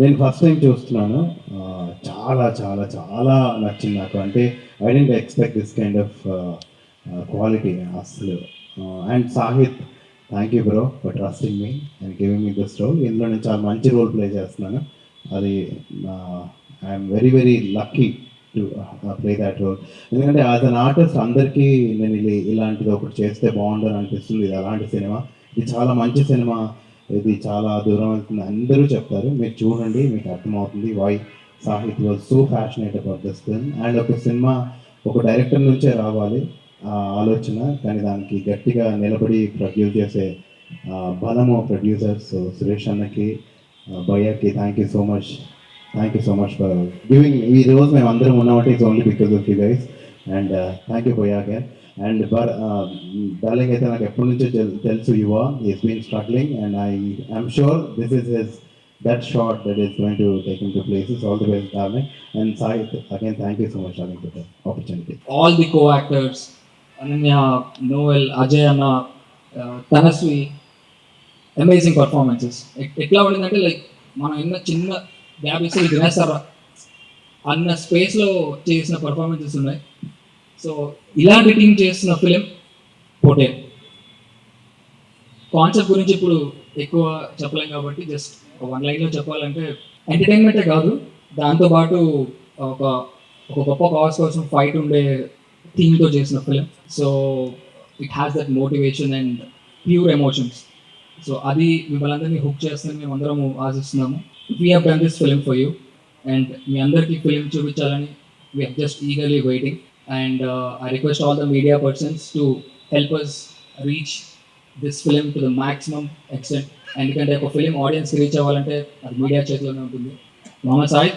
నేను first time చూస్తున్నాను. చాలా చాలా చాలా నచ్చింది నాకు. అంటే I didn't expect this kind of quality అస్సలు. And Sahith, thank you bro for trusting me and giving me this role. ఇందులో నేను చాలా మంచి రోల్ ప్లే చేస్తున్నాను. అది I'm very very lucky to play that role. ఎందుకంటే యాజ్ అన్ ఆర్టిస్ట్ అందరికీ నేను ఇలాంటిది ఒకటి చేస్తే బాగుండని అనిపిస్తుంది. ఇది అలాంటి సినిమా. ఇది చాలా మంచి సినిమా. ఇది చాలా దూరం వెళ్తుంది అందరూ చెప్తారు. మీరు చూడండి, మీకు అర్థమవుతుంది why Sahit was so passionate about this film. And ఒక సినిమా ఒక డైరెక్టర్ నుంచే రావాలి ఆ ఆలోచన, కానీ దానికి గట్టిగా నిలబడి ప్రొడ్యూస్ చేసే బలము ప్రొడ్యూసర్స్ సురేష్ అన్నకి, భయ్యాకి thank you so much. Thank you so much for giving. ఈ రోజు మేము అందరం ఉన్నామంటే it's only because of you guys. And thank you భయ్యా అగైన్. అండ్ డార్లింగ్ అయితే నాకు ఎప్పటి నుంచో తెలుసు Yuva is been struggling and I'm sure this is his that shot that is going to take him to places. All the best, darling. And Sai, again, thank you so much, darling, for the opportunity. All the co-actors, Ananya, Noel, Ajay Anna, Tanaswi, amazing performances. ఎట్లా ఉండిందంటే like మనం ఎన్న చిన్న gap ఇస్తే తినేస్తారా అన్న స్పేస్లో చేసిన performances ఉన్నాయి. So ఇలాంటి టీం చేస్తున్న ఫిలిం పోటేల్. కాన్సెప్ట్ గురించి ఇప్పుడు ఎక్కువ చెప్పలేం కాబట్టి జస్ట్ వన్ లైన్లో చెప్పాలంటే ఎంటర్టైన్మెంటే కాదు, దాంతోపాటు ఒక ఒక గొప్ప కాజ్ కోసం ఫైట్ ఉండే థీమ్తో చేసిన film. So it has that motivation and pure emotions. So అది మిమ్మల్ని అందరినీ హుక్ చేస్తుందని మేము అందరము ఆశిస్తున్నాము. We have done this film for you and మీ అందరికీ ఫిలిం చూపించాలని we have just eagerly waiting. And I request all the media persons to help us reach this film to the maximum extent. ఎందుకంటే ఒక film ఆడియన్స్కి reach అవ్వాలంటే అది media చేతిలోనే ఉంటుంది. Mohammed Sahid,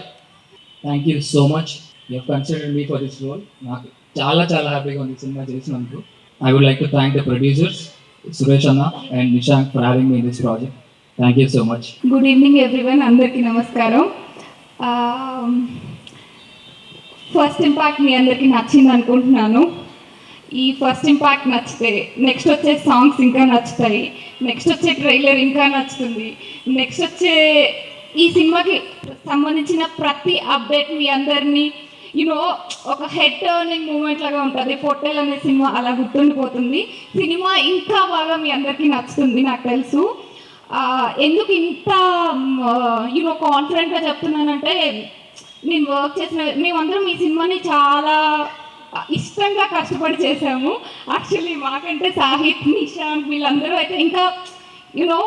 thank you so much. You have considered me for this role. నాకు చాలా చాలా హ్యాపీగా ఉంది సినిమా చేసినందుకు. I would like to thank the producers Suresh anna and Nishank for having me in this project. Thank you so much. Good evening everyone, అందరికీ నమస్కారం. First impact మీ అందరికీ నచ్చింది అనుకుంటున్నాను. ఈ ఫస్ట్ ఇంపాక్ట్ నచ్చితే నెక్స్ట్ వచ్చే సాంగ్స్ ఇంకా నచ్చుతాయి, నెక్స్ట్ వచ్చే ట్రైలర్ ఇంకా నచ్చుతుంది, నెక్స్ట్ వచ్చే ఈ సినిమాకి సంబంధించిన ప్రతి అప్డేట్ మీ అందరినీ యూనో ఒక హెడ్ టర్నింగ్ మూమెంట్ లాగా ఉంటుంది. పొట్టేల్ అనే సినిమా అలా గుర్తుండిపోతుంది. సినిమా ఇంకా బాగా మీ అందరికీ నచ్చుతుంది నాకు తెలుసు. ఎందుకు ఇంత యూనో కాన్ఫిడెంట్గా చెప్తున్నానంటే నేను వర్క్ చేసిన మేమందరం ఈ సినిమాని చాలా ఇష్టంగా కష్టపడి చేసాము. యాక్చువల్లీ మాకంటే సాహిత్, నిశాంత్ వీళ్ళందరూ అయితే ఇంకా యూనో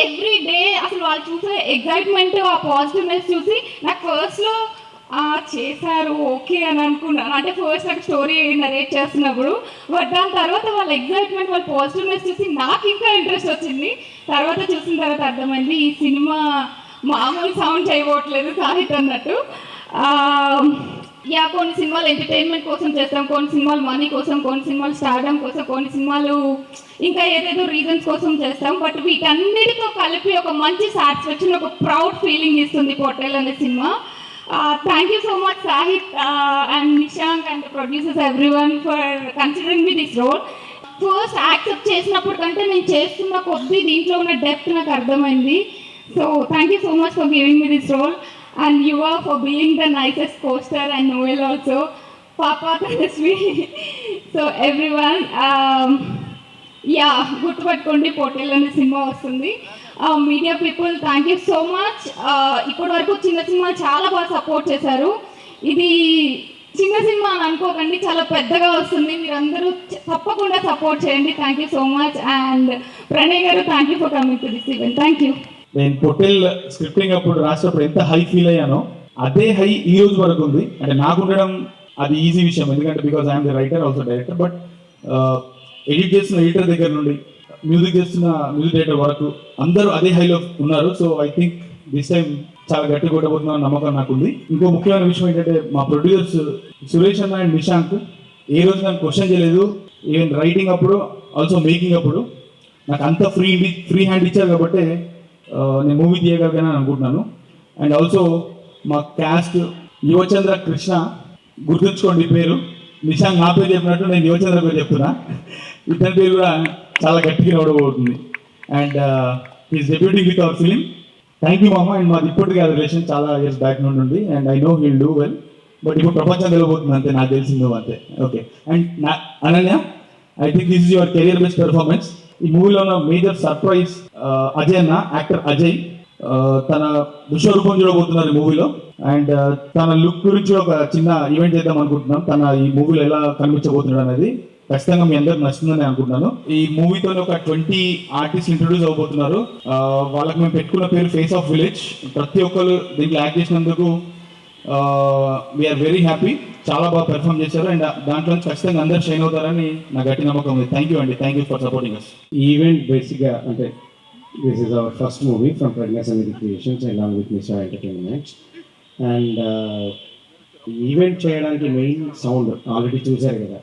ఎవ్రీ డే అసలు వాళ్ళు చూసే ఎగ్జైట్మెంట్, ఆ పాజిటివ్నెస్ చూసి నాకు ఫస్ట్లో చేశారు ఓకే అని అనుకున్నాను. అంటే ఫస్ట్ నాకు స్టోరీ నరేట్ చేస్తున్నప్పుడు, బట్ దాని తర్వాత వాళ్ళ ఎగ్జైట్మెంట్, వాళ్ళ పాజిటివ్నెస్ చూసి నాకు ఇంకా ఇంట్రెస్ట్ వచ్చింది. తర్వాత చూసిన తర్వాత అర్థమైంది ఈ సినిమా మామూలు సౌండ్ చేయబోట్లేదు సాహిత్ అన్నట్టు. యా, కొన్ని సినిమాలు ఎంటర్టైన్మెంట్ కోసం చేస్తాం, కొన్ని సినిమాలు మనీ కోసం, కొన్ని సినిమాలు స్టార్డమ్ కోసం, కొన్ని సినిమాలు ఇంకా ఏదేదో రీజన్స్ కోసం చేస్తాం. బట్ వీటన్నిటితో కలిపి ఒక మంచి సాటిస్ఫాక్షన్, ఒక ప్రౌడ్ ఫీలింగ్ ఇస్తుంది పొట్టేల్ అనే సినిమా. Thank you so much Sahit and Nishank and producers everyone for considering me this role. First accept చేసినప్పుడు కంటే నేను చేస్తున్న కొద్దీ దీంట్లో ఉన్న డెప్త్ నాకు అర్థమైంది. So thank you so much for giving me this role. And you are for being the nicest co-star, and Noel also, Papa Tanaswi. So everyone, yeah, good పట్టుకోండి పొట్టేల్ అనే సినిమా వస్తుంది. Media people thank you so much. ఇప్పటి వరకు చిన్న cinema చాలా బాగా support చేశారు. ఇది చిన్న సినిమా అని అనుకోకండి, చాలా పెద్దగా వస్తుంది. మీరందరూ తప్పకుండా సపోర్ట్ చేయండి. Thank you so much. And Pranay garu, thank you for coming to this event. Thank you. నేను పొట్టేల్ స్క్రిప్టింగ్ అప్పుడు రాసేటప్పుడు ఎంత హై ఫీల్ అయ్యానో అదే హై ఈ రోజు వరకు ఉంది. అంటే నాకు ఉండడం అది ఈజీ విషయం, ఎందుకంటే because I'm the writer also director. But edit చేస్తున్న ఎడిటర్ దగ్గర నుండి మ్యూజిక్ చేస్తున్న మ్యూజిక్ డైరెక్టర్ వరకు అందరూ అదే హైలో ఉన్నారు. So I think this time చాలా గట్టి కొట్టబోతున్న నమ్మకం నాకుంది. ఇంకో ముఖ్యమైన విషయం ఏంటంటే మా ప్రొడ్యూసర్స్ సురేష్ అన్న అండ్ నిశాంక్ ఏ రోజు నాకు క్వశ్చన్ చేయలేదు. ఈవెన్ రైటింగ్ అప్పుడు, ఆల్సో మేకింగ్ అప్పుడు నాకు అంత ఫ్రీ హ్యాండ్ ఇచ్చారు కాబట్టి నేను మూవీ తీయగలిగానని అనుకుంటున్నాను. అండ్ ఆల్సో మా క్యాస్ట్ యువచంద్ర కృష్ణ, గుర్తుంచుకోండి పేరు. నిశాంక్ నా పేరు చెప్పినట్టు నేను యువచంద్ర పేరు చెప్తున్నా. ఇతని పేరు కూడా చాలా గట్టిగా నడవబోతుంది. And his debuting with our film. Thank you మామ. అండ్ మాది ఇప్పటికీ ఆ రిలేషన్ చాలా ఇయర్స్ బ్యాక్ నుండి ఉంది. And I know he'll do well. But ఇప్పుడు ప్రపంచం తెలియబోతుంది అంతే, నాకు తెలిసింది అంతే. Okay. And Ananya, I think this is your career best performance. ఈ మూవీలో ఉన్న మేజర్ సర్ప్రైజ్ అజయ్ అన్న, యాక్టర్ అజయ్. తన విశ్వరూపం చూడబోతున్నారు ఈ మూవీలో. అండ్ తన లుక్ గురించి ఒక చిన్న ఈవెంట్ చేద్దాం అనుకుంటున్నాం. తన ఈ మూవీలో ఎలా కనిపించబోతున్నాడు అనేది ఖచ్చితంగా మీ అందరికి నచ్చుతుందని అనుకుంటున్నాను. ఈ మూవీతో ఒక 20 ఆర్టిస్ట్ ఇంట్రొడ్యూస్ అవబోతున్నారు. వాళ్ళకి మేము పెట్టుకున్న పేరు ఫేస్ ఆఫ్ విలేజ్. ప్రతి ఒక్కరు దీంట్లో యాక్ట్ చేసినందుకు వీఆర్ వెరీ హ్యాపీ. చాలా బాగా పెర్ఫామ్ చేశారు. అండ్ దాంట్లో ఖచ్చితంగా అందరు షైన్ అవుతారని నా గట్టి నమ్మకం ఉంది. థ్యాంక్ యూ అండి. Thank you for supporting us. ఈ ఈవెంట్ బేసిక్గా అంటే this is our first movie from Pragya Samiti creations along with Nisha entertainments. And event చేయడానికి మెయిన్ సౌండ్ ఆల్రెడీ చూశారు కదా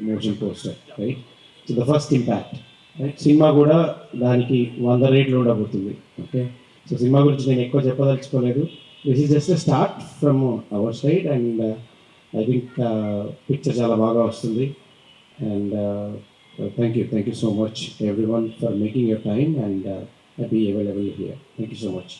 motion poster, right? So the first impact, right? సినిమా కూడా దానికి 100 రేట్లు ఉండబోతుంది. ఓకే. సో సినిమా గురించి నేను ఎక్కువ చెప్పదలుచుకోలేదు. This is just start from our side. And I think picture చాలా బాగా వస్తుంది. And thank you so much everyone for making your time and be available here. Thank you so much.